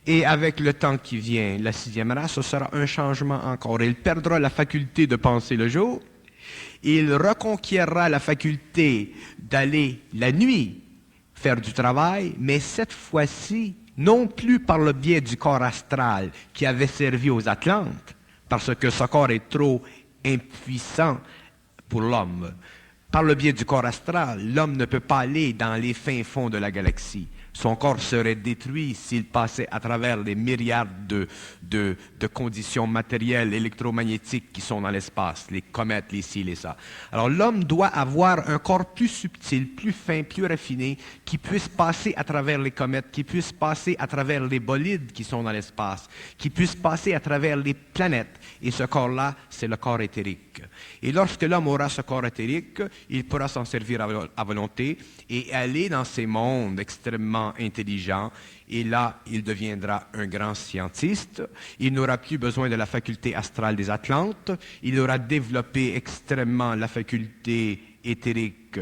Et avec le temps qui vient, la sixième race, ce sera un changement encore. Il perdra la faculté de penser le jour, il reconquièrra la faculté d'aller la nuit faire du travail, mais cette fois-ci, non plus par le biais du corps astral qui avait servi aux Atlantes, parce que ce corps est trop impuissant pour l'homme. Par le biais du corps astral, l'homme ne peut pas aller dans les fins fonds de la galaxie. Son corps serait détruit s'il passait à travers les myriades de conditions matérielles, électromagnétiques qui sont dans l'espace, les comètes, les ci, les ça. Alors l'homme doit avoir un corps plus subtil, plus fin, plus raffiné, qui puisse passer à travers les comètes, qui puisse passer à travers les bolides qui sont dans l'espace, qui puisse passer à travers les planètes. Et ce corps-là, c'est le corps éthérique. Et lorsque l'homme aura ce corps éthérique, il pourra s'en servir à volonté et aller dans ces mondes extrêmement intelligents. Et là, il deviendra un grand scientiste. Il n'aura plus besoin de la faculté astrale des Atlantes. Il aura développé extrêmement la faculté éthérique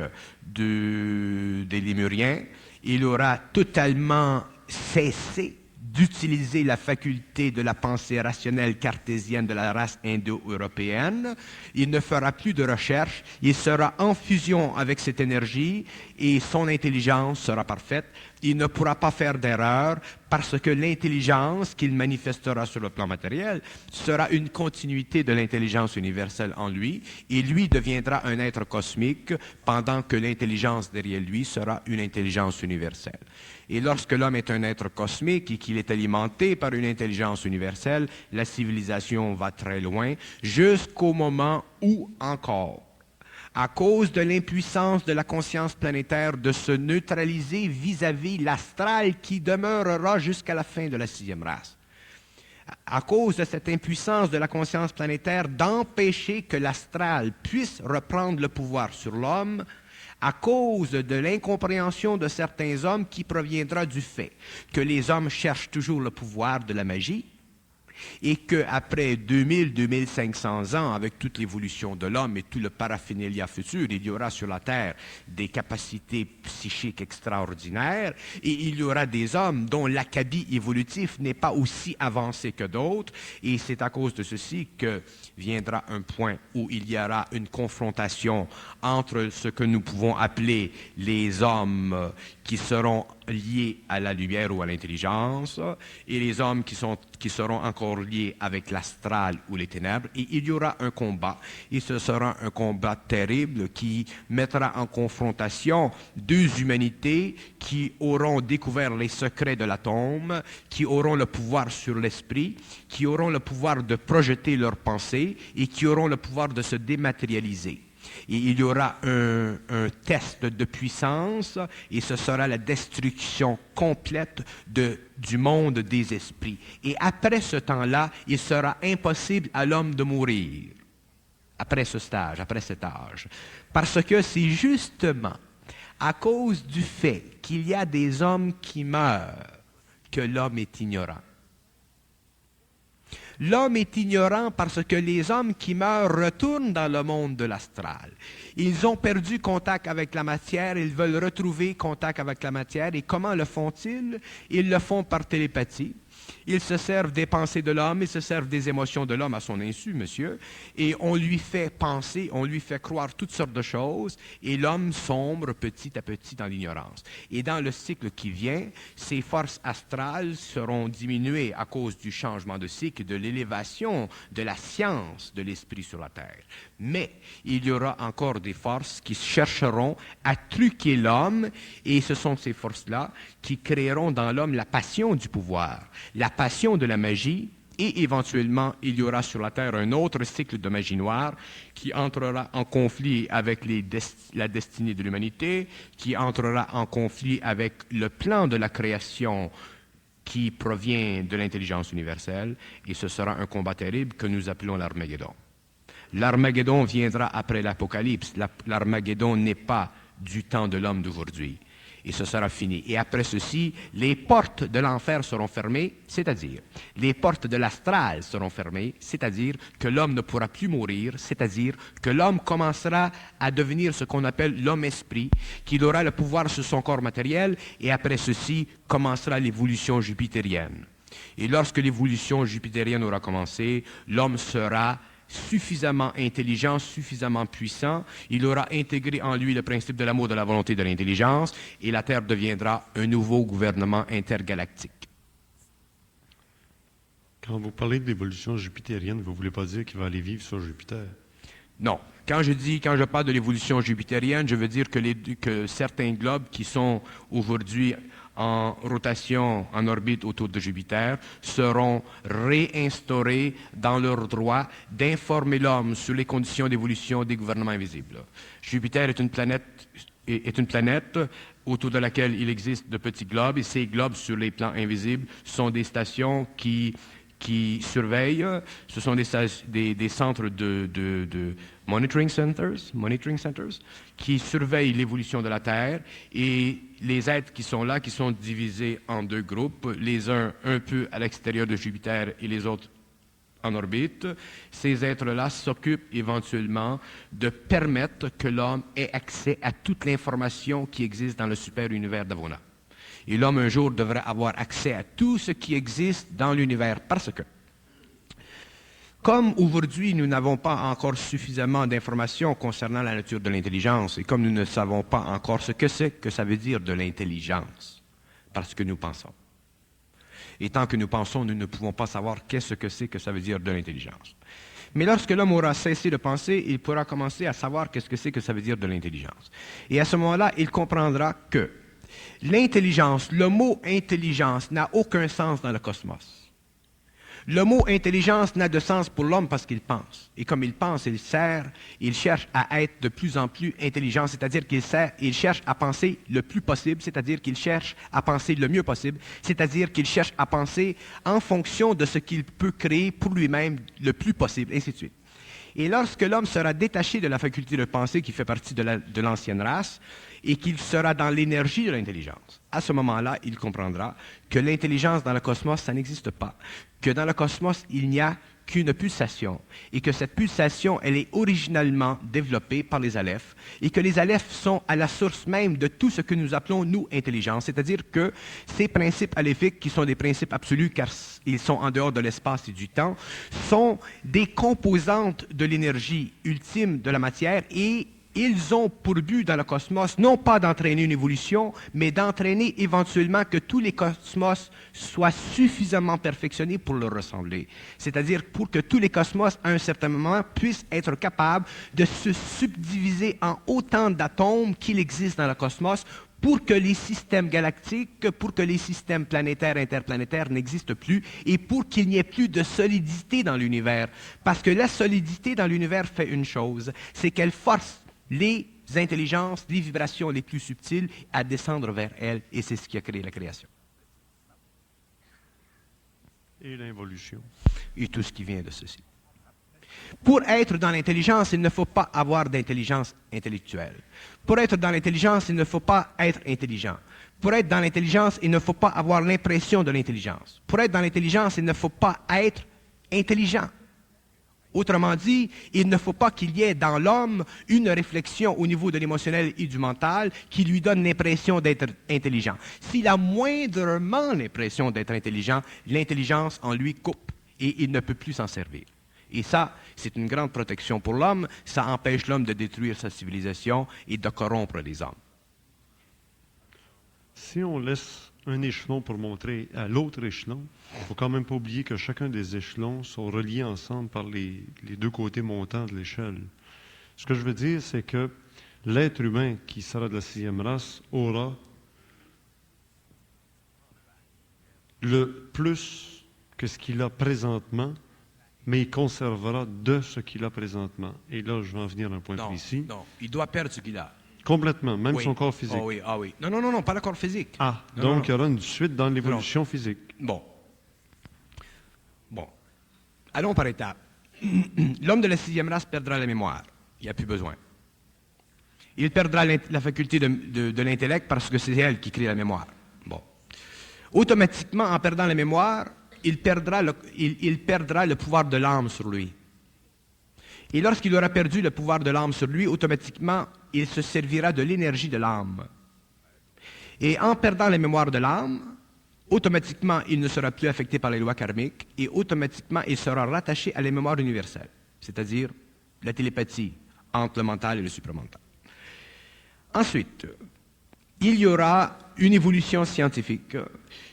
des Lémuriens. Il aura totalement cessé d'utiliser la faculté de la pensée rationnelle cartésienne de la race indo-européenne. Il ne fera plus de recherche, il sera en fusion avec cette énergie et son intelligence sera parfaite. Il ne pourra pas faire d'erreur parce que l'intelligence qu'il manifestera sur le plan matériel sera une continuité de l'intelligence universelle en lui et lui deviendra un être cosmique pendant que l'intelligence derrière lui sera une intelligence universelle. Et lorsque l'homme est un être cosmique et qu'il est alimenté par une intelligence universelle, la civilisation va très loin jusqu'au moment où encore, à cause de l'impuissance de la conscience planétaire de se neutraliser vis-à-vis l'astral qui demeurera jusqu'à la fin de la sixième race. À cause de cette impuissance de la conscience planétaire d'empêcher que l'astral puisse reprendre le pouvoir sur l'homme, à cause de l'incompréhension de certains hommes qui proviendra du fait que les hommes cherchent toujours le pouvoir de la magie, et qu'après 2000-2500 ans, avec toute l'évolution de l'homme et tout le paraphernalia futur, il y aura sur la Terre des capacités psychiques extraordinaires et il y aura des hommes dont l'acabit évolutif n'est pas aussi avancé que d'autres et c'est à cause de ceci que viendra un point où il y aura une confrontation entre ce que nous pouvons appeler les hommes qui seront liés à la lumière ou à l'intelligence et les hommes qui seront encore liés avec l'astral ou les ténèbres. Et il y aura un combat. Et ce sera un combat terrible qui mettra en confrontation deux humanités qui auront découvert les secrets de l'atome, qui auront le pouvoir sur l'esprit, qui auront le pouvoir de projeter leurs pensées et qui auront le pouvoir de se dématérialiser. Et il y aura un test de puissance et ce sera la destruction complète du monde des esprits. Et après ce temps-là, il sera impossible à l'homme de mourir, après ce stage, après cet âge. Parce que c'est justement à cause du fait qu'il y a des hommes qui meurent que l'homme est ignorant. L'homme est ignorant parce que les hommes qui meurent retournent dans le monde de l'astral. Ils ont perdu contact avec la matière, ils veulent retrouver contact avec la matière. Et comment le font-ils? Ils le font par télépathie. Ils se servent des pensées de l'homme, ils se servent des émotions de l'homme à son insu, monsieur, et on lui fait penser, on lui fait croire toutes sortes de choses, et l'homme sombre petit à petit dans l'ignorance. Et dans le cycle qui vient, ces forces astrales seront diminuées à cause du changement de cycle, de l'élévation de la science de l'esprit sur la Terre. Mais il y aura encore des forces qui chercheront à truquer l'homme, et ce sont ces forces-là qui créeront dans l'homme la passion du pouvoir, la passion de la magie, et éventuellement, il y aura sur la Terre un autre cycle de magie noire qui entrera en conflit avec la destinée de l'humanité, qui entrera en conflit avec le plan de la création qui provient de l'intelligence universelle, et ce sera un combat terrible que nous appelons l'Armageddon. L'Armageddon viendra après l'Apocalypse. L'Armageddon n'est pas du temps de l'homme d'aujourd'hui. Et ce sera fini. Et après ceci, les portes de l'enfer seront fermées, c'est-à-dire les portes de l'astral seront fermées, c'est-à-dire que l'homme ne pourra plus mourir, c'est-à-dire que l'homme commencera à devenir ce qu'on appelle l'homme-esprit, qu'il aura le pouvoir sur son corps matériel, et après ceci commencera l'évolution jupitérienne. Et lorsque l'évolution jupitérienne aura commencé, l'homme sera suffisamment intelligent, suffisamment puissant, il aura intégré en lui le principe de l'amour, de la volonté, de l'intelligence, et la Terre deviendra un nouveau gouvernement intergalactique. Quand vous parlez d'évolution jupitérienne, vous ne voulez pas dire qu'il va aller vivre sur Jupiter? Non. Quand je parle de l'évolution jupitérienne, je veux dire que certains globes qui sont aujourd'hui en rotation, en orbite autour de Jupiter, seront réinstaurés dans leur droit d'informer l'homme sur les conditions d'évolution des gouvernements invisibles. Jupiter est une planète autour de laquelle il existe de petits globes, et ces globes sur les plans invisibles sont des stations qui surveillent, ce sont des centres de monitoring centers, qui surveillent l'évolution de la Terre, et les êtres qui sont là, qui sont divisés en deux groupes, les uns un peu à l'extérieur de Jupiter et les autres en orbite. Ces êtres-là s'occupent éventuellement de permettre que l'homme ait accès à toute l'information qui existe dans le super-univers d'Avona. Et l'homme, un jour, devrait avoir accès à tout ce qui existe dans l'univers, parce que, comme aujourd'hui, nous n'avons pas encore suffisamment d'informations concernant la nature de l'intelligence, et comme nous ne savons pas encore ce que c'est que ça veut dire de l'intelligence, parce que nous pensons. Et tant que nous pensons, nous ne pouvons pas savoir qu'est-ce que c'est que ça veut dire de l'intelligence. Mais lorsque l'homme aura cessé de penser, il pourra commencer à savoir qu'est-ce que c'est que ça veut dire de l'intelligence. Et à ce moment-là, il comprendra que l'intelligence, le mot intelligence n'a aucun sens dans le cosmos. Le mot intelligence n'a de sens pour l'homme parce qu'il pense. Et comme il pense, il cherche à être de plus en plus intelligent, c'est-à-dire qu'il cherche à penser le plus possible, c'est-à-dire qu'il cherche à penser le mieux possible, c'est-à-dire qu'il cherche à penser en fonction de ce qu'il peut créer pour lui-même le plus possible, ainsi de suite. Et lorsque l'homme sera détaché de la faculté de penser qui fait partie de l'ancienne race et qu'il sera dans l'énergie de l'intelligence, à ce moment-là, il comprendra que l'intelligence dans le cosmos, ça n'existe pas, que dans le cosmos, il n'y a qu'une pulsation et que cette pulsation, elle est originalement développée par les alephes et que les alephes sont à la source même de tout ce que nous appelons, nous, intelligence. C'est-à-dire que ces principes alephiques, qui sont des principes absolus car ils sont en dehors de l'espace et du temps, sont des composantes de l'énergie ultime de la matière et ils ont pour but dans le cosmos, non pas d'entraîner une évolution, mais d'entraîner éventuellement que tous les cosmos soient suffisamment perfectionnés pour leur ressembler. C'est-à-dire pour que tous les cosmos, à un certain moment, puissent être capables de se subdiviser en autant d'atomes qu'il existe dans le cosmos pour que les systèmes galactiques, pour que les systèmes planétaires, interplanétaires n'existent plus et pour qu'il n'y ait plus de solidité dans l'univers. Parce que la solidité dans l'univers fait une chose, c'est qu'elle force les intelligences, les vibrations les plus subtiles à descendre vers elle, et c'est ce qui a créé la création. Et l'involution. Et tout ce qui vient de ceci. Pour être dans l'intelligence, il ne faut pas avoir d'intelligence intellectuelle. Pour être dans l'intelligence, il ne faut pas être intelligent. Pour être dans l'intelligence, il ne faut pas avoir l'impression de l'intelligence. Pour être dans l'intelligence, il ne faut pas être intelligent. Autrement dit, il ne faut pas qu'il y ait dans l'homme une réflexion au niveau de l'émotionnel et du mental qui lui donne l'impression d'être intelligent. S'il a moindrement l'impression d'être intelligent, l'intelligence en lui coupe et il ne peut plus s'en servir. Et ça, c'est une grande protection pour l'homme. Ça empêche l'homme de détruire sa civilisation et de corrompre les hommes. Si on laisse un échelon pour montrer à l'autre échelon, il ne faut quand même pas oublier que chacun des échelons sont reliés ensemble par les deux côtés montants de l'échelle. Ce que je veux dire, c'est que l'être humain qui sera de la 6e race aura le plus que ce qu'il a présentement, mais il conservera de ce qu'il a présentement. Et là, je vais en venir à un point précis. Non, il doit perdre ce qu'il a. Complètement, même oui. son corps physique. Oh oui, ah oui. Non, pas le corps physique. Ah, non, donc il y aura une suite dans l'évolution physique. Bon. Allons par étapes. L'homme de la 6e race perdra la mémoire. Il n'y a plus besoin. Il perdra la faculté de l'intellect parce que c'est elle qui crée la mémoire. Bon. Automatiquement, en perdant la mémoire, il perdra le pouvoir de l'âme sur lui. Et lorsqu'il aura perdu le pouvoir de l'âme sur lui, automatiquement, il se servira de l'énergie de l'âme. Et en perdant la mémoire de l'âme, automatiquement, il ne sera plus affecté par les lois karmiques et automatiquement, il sera rattaché à la mémoire universelle, c'est-à-dire la télépathie entre le mental et le supramental. Ensuite, il y aura une évolution scientifique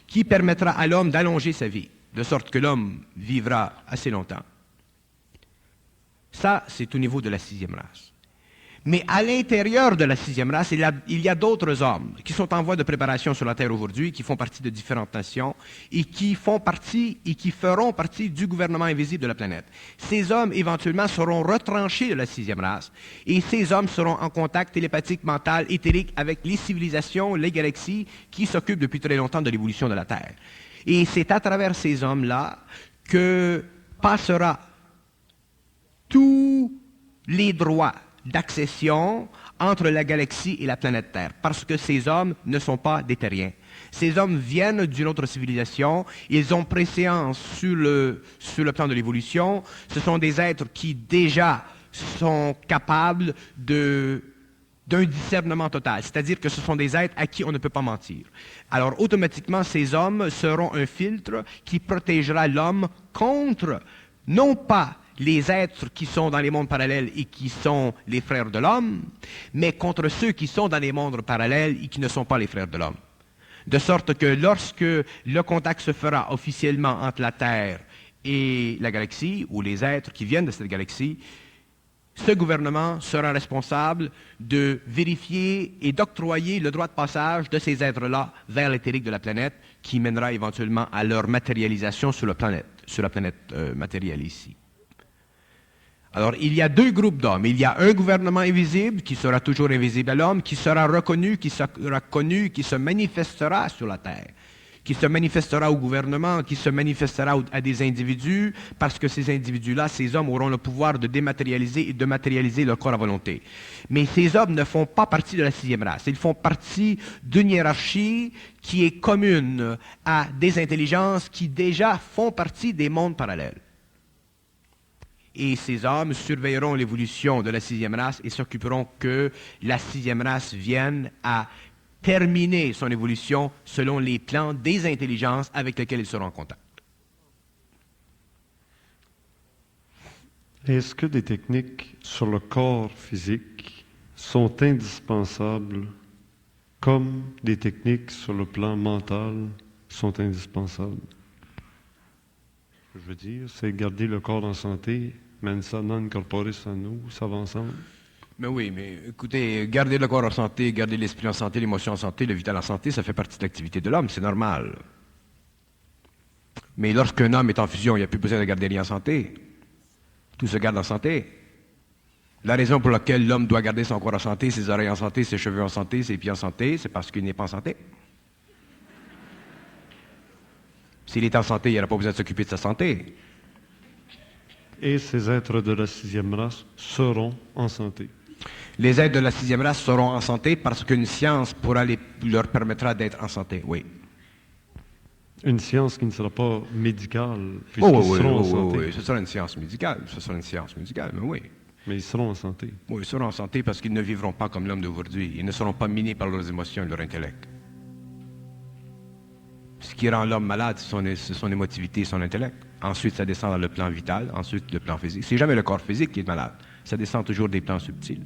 qui permettra à l'homme d'allonger sa vie, de sorte que l'homme vivra assez longtemps. Ça, c'est au niveau de la 6e race. Mais à l'intérieur de la sixième race, il y a d'autres hommes qui sont en voie de préparation sur la Terre aujourd'hui, qui font partie de différentes nations et qui font partie et qui feront partie du gouvernement invisible de la planète. Ces hommes, éventuellement, seront retranchés de la sixième race et ces hommes seront en contact télépathique, mental, éthérique avec les civilisations, les galaxies qui s'occupent depuis très longtemps de l'évolution de la Terre. Et c'est à travers ces hommes-là que passera tous les droits d'accession entre la galaxie et la planète Terre, parce que ces hommes ne sont pas des terriens. Ces hommes viennent d'une autre civilisation, ils ont préséance sur le plan de l'évolution, ce sont des êtres qui déjà sont capables d'un discernement total, c'est-à-dire que ce sont des êtres à qui on ne peut pas mentir. Alors automatiquement, ces hommes seront un filtre qui protégera l'homme contre, non pas les êtres qui sont dans les mondes parallèles et qui sont les frères de l'homme, mais contre ceux qui sont dans les mondes parallèles et qui ne sont pas les frères de l'homme. De sorte que lorsque le contact se fera officiellement entre la Terre et la galaxie, ou les êtres qui viennent de cette galaxie, ce gouvernement sera responsable de vérifier et d'octroyer le droit de passage de ces êtres-là vers l'éthérique de la planète, qui mènera éventuellement à leur matérialisation sur la planète matérielle ici. Alors, il y a deux groupes d'hommes. Il y a un gouvernement invisible qui sera toujours invisible à l'homme, qui sera reconnu, qui sera connu, qui se manifestera sur la Terre, qui se manifestera au gouvernement, qui se manifestera à des individus, parce que ces individus-là, ces hommes auront le pouvoir de dématérialiser et de matérialiser leur corps à volonté. Mais ces hommes ne font pas partie de la sixième race. Ils font partie d'une hiérarchie qui est commune à des intelligences qui déjà font partie des mondes parallèles. Et ces hommes surveilleront l'évolution de la sixième race et s'occuperont que la sixième race vienne à terminer son évolution selon les plans des intelligences avec lesquelles ils seront en contact. Est-ce que des techniques sur le corps physique sont indispensables comme des techniques sur le plan mental sont indispensables? Ce que je veux dire, c'est garder le corps en santé, mens non corporis sano, ça va ensemble. Mais oui, mais écoutez, garder le corps en santé, garder l'esprit en santé, l'émotion en santé, le vital en santé, ça fait partie de l'activité de l'homme, c'est normal. Mais lorsqu'un homme est en fusion, il n'y a plus besoin de garder rien en santé. Tout se garde en santé. La raison pour laquelle l'homme doit garder son corps en santé, ses oreilles en santé, ses cheveux en santé, ses pieds en santé, c'est parce qu'il n'est pas en santé. S'il est en santé, il n'aura pas besoin de s'occuper de sa santé. Et ces êtres de la sixième race seront en santé. Les êtres de la sixième race seront en santé parce qu'une science leur permettra d'être en santé, oui. Une science qui ne sera pas médicale, puisqu'ils seront en santé. Oui, ce sera une science médicale, mais oui. Mais ils seront en santé. Oui, ils seront en santé parce qu'ils ne vivront pas comme l'homme d'aujourd'hui. Ils ne seront pas minés par leurs émotions et leur intellect. Ce qui rend l'homme malade, c'est son émotivité et son intellect. Ensuite, ça descend dans le plan vital, ensuite le plan physique. C'est jamais le corps physique qui est malade. Ça descend toujours des plans subtils.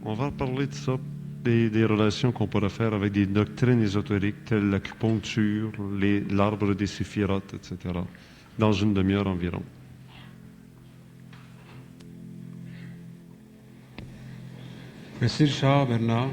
On va parler de ça, des relations qu'on pourrait faire avec des doctrines ésotériques telles l'acupuncture, l'arbre des séphirotes, etc., dans une demi-heure environ. Merci Richard, Bernard.